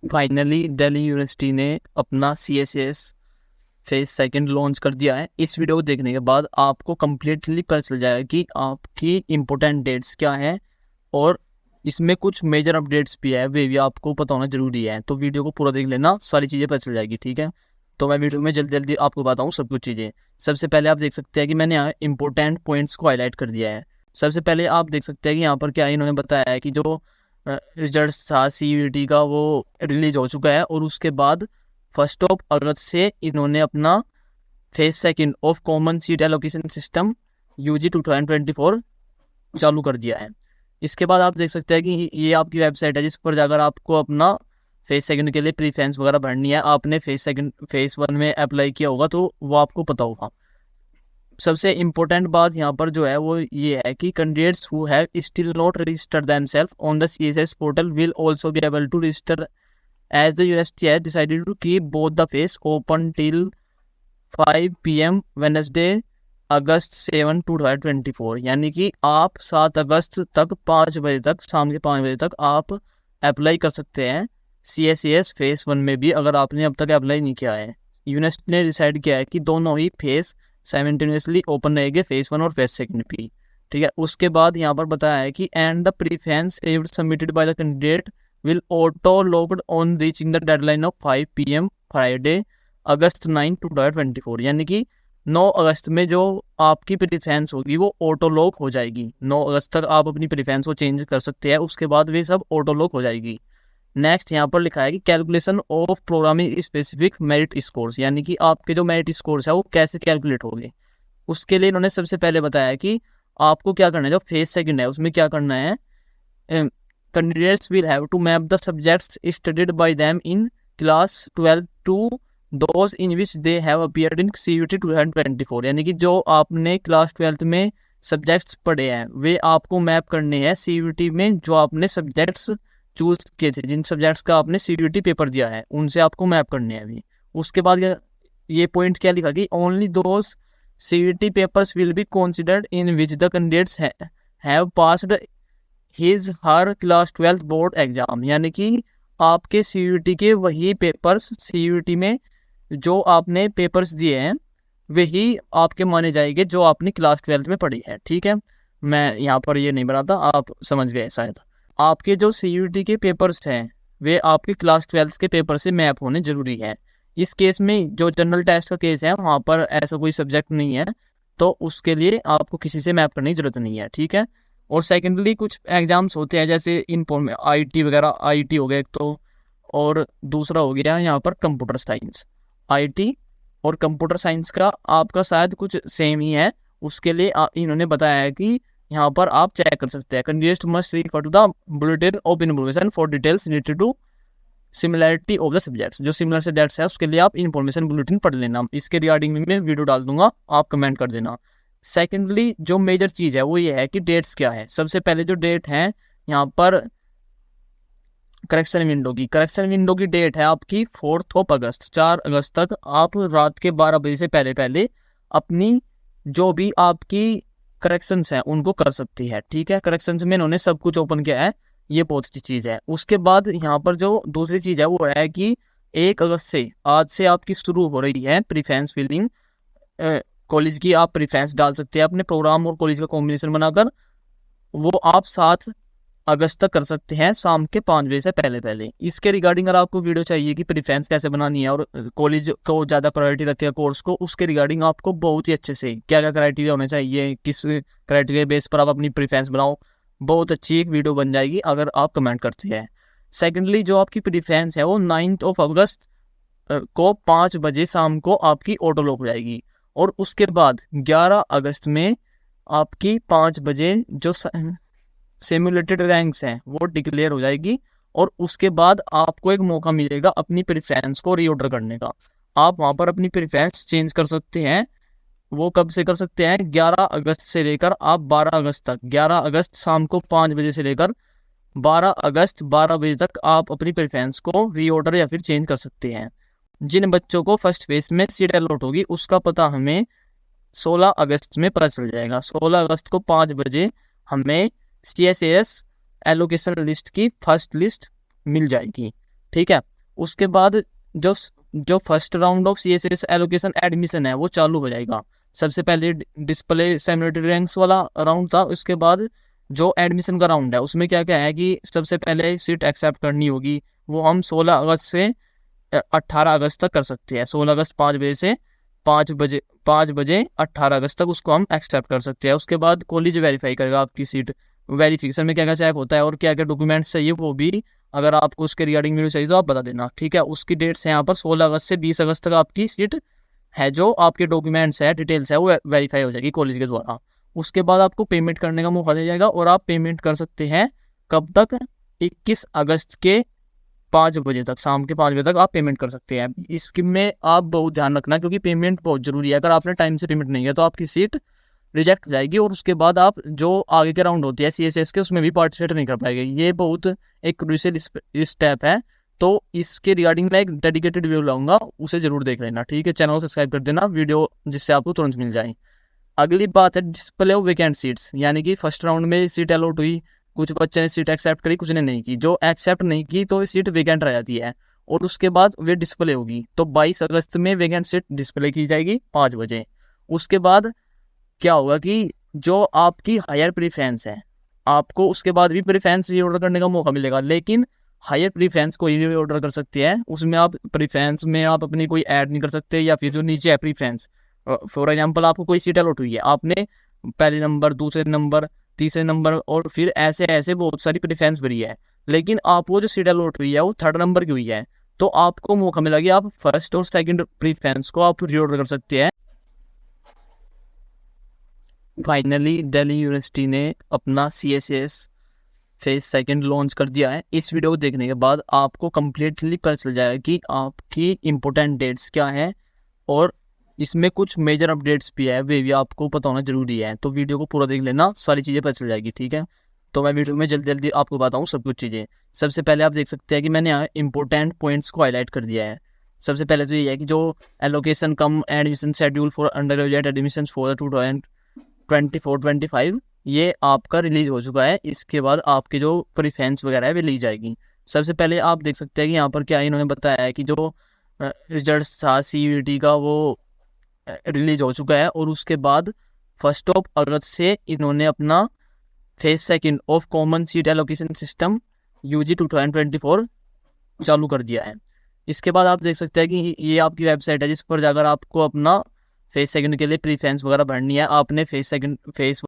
Finally Delhi university ने अपना CSAS phase second launch कर दिया है। इस वीडियो को देखने के बाद आपको कम्प्लीटली पता चल जाएगा कि आपकी इम्पोर्टेंट डेट्स क्या हैं और इसमें कुछ मेजर अपडेट्स भी है, वे भी आपको पता होना जरूरी है। तो वीडियो को पूरा देख लेना, सारी चीज़ें पता चल जाएगी। ठीक है, तो मैं वीडियो में जल्दी जल्दी आपको बताऊँ सब कुछ चीज़ें। सबसे पहले आप देख सकते हैं कि मैंने यहाँ इंपॉर्टेंट पॉइंट्स को हाईलाइट कर दिया है। सबसे पहले आप देख सकते हैं कि यहाँ पर क्या इन्होंने बताया है कि जो रिजल्ट था CUET का वो रिलीज हो चुका है और उसके बाद 1 अगस्त से इन्होंने अपना phase second of common seat allocation system UG 2024 चालू कर दिया है। इसके बाद आप देख सकते हैं कि ये आपकी वेबसाइट है जिस पर जाकर आपको अपना फेज सेकंड के लिए प्रीफरेंस वगैरह भरनी है। आपने फेज वन में अप्लाई किया होगा तो वो आपको पता होगा। सबसे इम्पोर्टेंट बात यहाँ पर जो है वो ये है कि candidates who have still not registered themselves on the CSS portal will also be able to register as the university has decided to keep both the phase open till 5 PM Wednesday अगस्त 7 2024। यानी कि आप 7 अगस्त तक 5 बजे तक, शाम के 5 बजे तक आप अप्लाई कर सकते हैं CSAS फेज वन में भी, अगर आपने अब तक अप्लाई नहीं किया है। यूनिवर्सिटी ने डिसाइड किया है कि दोनों ही फेज साइमल्टेनियसली ओपन रहेंगे, फेज वन और फेज सेकंड भी। ठीक है, उसके बाद यहाँ पर बताया है कि and the preference submitted by the candidate will auto logged on reaching the deadline of 5 PM Friday अगस्त 9 2024। यानी कि 9 अगस्त में जो आपकी प्रीफरेंस होगी वो ऑटो लॉक हो जाएगी। 9 अगस्त तक आप अपनी प्रीफरेंस को चेंज कर सकते हैं, उसके बाद वे सब ऑटो लॉक हो जाएगी। नेक्स्ट यहाँ पर लिखा है कि calculation of programming specific merit scores, यानी कि आपके जो मेरिट स्कोर्स है वो कैसे कैलकुलेट होंगे। उसके लिए इन्होंने सबसे पहले बताया कि आपको क्या करना है। जो फेज सेकंड है उसमें क्या करना है, candidates will have to map the subjects studied by them in class 12 to those in which they have appeared in CUET 2024। यानी कि जो आपने क्लास 12 में सब्जेक्ट्स पढ़े हैं वे आपको मैप करने हैं CUET में जो आपने सब्जेक्ट्स चूज किए थे, जिन सब्जेक्ट्स का आपने CUET पेपर दिया है उनसे आपको मैप करने हैं अभी। उसके बाद ये पॉइंट क्या लिखा कि only those CUET papers will be considered in which the candidates have passed his her class 12 board exam. यानी कि आपके CUET के वही पेपर्स, CUET में जो आपने पेपर्स दिए हैं वही आपके माने जाएंगे जो आपने क्लास 12 में पढ़ी है। ठीक है, मैं यहाँ पर ये नहीं बनाता, आप समझ गए शायद। आपके जो CUET के पेपर्स हैं वे आपके क्लास 12 के पेपर से मैप होने जरूरी है। इस केस में जो जनरल टेस्ट का केस है वहाँ पर ऐसा कोई सब्जेक्ट नहीं है, तो उसके लिए आपको किसी से मैप करने की जरूरत नहीं है। ठीक है, और सेकेंडली कुछ एग्जाम्स होते हैं जैसे IT वगैरह, IT हो गया एक तो, और दूसरा हो गया यहाँ पर कंप्यूटर साइंस। IT और कंप्यूटर साइंस का आपका शायद कुछ सेम ही है। उसके लिए इन्होंने बताया है कि यहाँ पर आप चेक कर सकते हैं। Candidate must refer to the bulletin of information for details related to similarity of the subjects. जो सिमिलर सब्जेक्ट्स है उसके लिए आप इन्फॉर्मेशन बुलेटिन पढ़ लेना। इसके रिगार्डिंग में मैं वीडियो डाल दूंगा, आप कमेंट कर देना। सेकेंडली जो मेजर चीज़ है वो ये है कि डेट्स क्या है। सबसे पहले जो डेट है यहाँ पर करेक्शन विंडो की डेट है आपकी 4 अगस्त। 4 अगस्त तक आप रात के 12 बजे से पहले पहले अपनी जो भी आपकी करेक्शंस हैं उनको कर सकती है। ठीक है, करेक्शंस में इन्होंने सब कुछ ओपन किया है, ये बहुत अच्छी चीज़ है। उसके बाद यहाँ पर जो दूसरी चीज़ है वो है कि 1 अगस्त से आज से आपकी शुरू हो रही है प्रीफरेंस फिलिंग। कॉलेज की आप प्रीफरेंस डाल सकते हैं अपने प्रोग्राम और कॉलेज का कॉम्बिनेशन बनाकर, वो आप 7 अगस्त तक कर सकते हैं शाम के 5 बजे से पहले पहले। इसके रिगार्डिंग अगर आपको वीडियो चाहिए कि प्रीफरेंस कैसे बनानी है और कॉलेज को ज़्यादा प्रायोरिटी रखते हैं कोर्स को, उसके रिगार्डिंग आपको बहुत ही अच्छे से क्या क्या क्राइटेरिया होने चाहिए, किस क्राइटेरिया बेस पर आप अपनी प्रीफरेंस बनाओ, बहुत अच्छी एक वीडियो बन जाएगी अगर आप कमेंट करते हैं। सेकेंडली जो आपकी प्रीफरेंस है वो 9 अगस्त को 5 बजे शाम को आपकी ऑटो लॉक हो जाएगी, और उसके बाद 11 अगस्त में आपकी 5 बजे जो सिमुलेटेड रैंक्स हैं वो डिक्लेयर हो जाएगी, और उसके बाद आपको एक मौका मिलेगा अपनी प्रेफरेंस को रीऑर्डर करने का। आप वहाँ पर अपनी प्रेफरेंस चेंज कर सकते हैं। वो कब से कर सकते हैं, 11 अगस्त से लेकर आप 12 अगस्त तक। 11 अगस्त शाम को 5 बजे से लेकर 12 अगस्त 12 बजे तक आप अपनी प्रेफरेंस को रीऑर्डर या फिर चेंज कर सकते हैं। जिन बच्चों को फर्स्ट फेज में सीट अलॉट होगी उसका पता हमें 16 अगस्त में पता चल जाएगा। 16 अगस्त को 5 बजे हमें CSAS एलोकेशन लिस्ट की फर्स्ट लिस्ट मिल जाएगी। ठीक है, उसके बाद जो जो first round of CSS allocation admission है वो चालू हो जाएगा। सबसे पहले डिस्प्ले सेमिनेटेड रैंक्स वाला राउंड था, उसके बाद जो एडमिशन का राउंड है उसमें क्या क्या है कि सबसे पहले सीट एक्सेप्ट करनी होगी, वो हम 16 अगस्त से 18 अगस्त तक कर सकते हैं। 16 अगस्त 5 बजे से 5 बजे 18 अगस्त तक उसको हम एक्सेप्ट कर सकते हैं। उसके बाद कॉलेज वेरीफाई करेगा आपकी सीट। वेरिफिकेशन में क्या क्या चेक होता है और क्या क्या डॉक्यूमेंट्स चाहिए वो भी अगर आपको उसके रिगार्डिंग वीडियो चाहिए तो आप बता देना, ठीक है। उसकी डेट्स हैं यहाँ पर 16 अगस्त से 20 अगस्त तक आपकी सीट है, जो आपके डॉक्यूमेंट्स है, डिटेल्स है, वो वेरीफाई हो जाएगी कॉलेज के द्वारा। उसके बाद आपको पेमेंट करने का मौका दिया जाएगा और आप पेमेंट कर सकते हैं कब तक, 21 अगस्त के 5 बजे तक, शाम के 5 बजे तक आप पेमेंट कर सकते हैं। इसमें आप बहुत ध्यान रखना क्योंकि पेमेंट बहुत जरूरी है। अगर आपने टाइम से पेमेंट नहीं किया तो आपकी सीट रिजेक्ट हो जाएगी और उसके बाद आप जो आगे के राउंड होते हैं CSS के उसमें भी पार्टिसिपेट नहीं कर पाएंगे। ये बहुत एक क्रूशियल स्टेप है, तो इसके रिगार्डिंग मैं एक डेडिकेटेड वीडियो लाऊंगा, उसे जरूर देख लेना, ठीक है। चैनल को सब्सक्राइब कर देना, वीडियो जिससे आपको तुरंत मिल जाए। अगली बात है डिस्प्ले ऑफ वैकेंट सीट्स, यानी कि फर्स्ट राउंड में सीट अलॉट हुई, कुछ बच्चे ने सीट एक्सेप्ट करी, कुछ ने नहीं की। जो एक्सेप्ट नहीं की तो सीट वैकेंट रह जाती है और उसके बाद वे डिस्प्ले होगी। तो 22 अगस्त में वैकेंट सीट डिस्प्ले की जाएगी 5 बजे। उसके बाद क्या होगा कि जो आपकी हायर प्रीफरेंस है, आपको उसके बाद भी प्रीफरेंस रीऑर्डर करने का मौका मिलेगा, लेकिन हायर प्रीफरेंस कोई भी ऑर्डर कर सकते हैं। उसमें आप प्रीफरेंस में आप अपनी कोई ऐड नहीं कर सकते, या फिर जो नीचे है प्रीफरेंस, फॉर एग्जांपल आपको कोई सीट अलॉट हुई है, आपने पहले नंबर, दूसरे नंबर, तीसरे नंबर और फिर ऐसे ऐसे बहुत सारी प्रीफरेंस भरी है, लेकिन आपको जो सीट अलॉट हुई है वो 3rd नंबर की हुई है, तो आपको मौका मिला कि आप फर्स्ट और सेकंड प्रीफरेंस को आप रीऑर्डर कर सकते हैं। फाइनली दिल्ली यूनिवर्सिटी ने अपना CSS फेज सेकंड लॉन्च कर दिया है। इस वीडियो को देखने के बाद आपको कम्प्लीटली पता चल जाएगा कि आपकी इम्पोर्टेंट डेट्स क्या हैं और इसमें कुछ मेजर अपडेट्स भी है, वे भी आपको पता होना जरूरी है। तो वीडियो को पूरा देख लेना, सारी चीज़ें पता चल जाएगी, ठीक है। तो मैं वीडियो में जल्दी जल्दी आपको बताऊँ सब कुछ चीज़ें। सबसे पहले आप देख सकते हैं कि मैंने यहाँ इंपॉर्टेंट पॉइंट्स को हाईलाइट कर दिया है। सबसे पहले तो ये है कि जो allocation come admission schedule for under graduate admission for 2024-25 ये आपका रिलीज हो चुका है। इसके बाद आपकी जो प्रीफरेंस वगैरह है वे ली जाएगी। सबसे पहले आप देख सकते हैं कि यहाँ पर क्या इन्होंने बताया है कि जो रिजल्ट था CUET का वो रिलीज हो चुका है और उसके बाद 1 अगस्त से इन्होंने अपना phase second of common seat allocation system UG 2024 चालू कर दिया है। इसके बाद आप देख सकते हैं कि ये आपकी वेबसाइट है जिस पर जाकर आपको अपना फेज सेकंड के लिए प्रीफरेंस वगैरह भरनी है। आपने फेज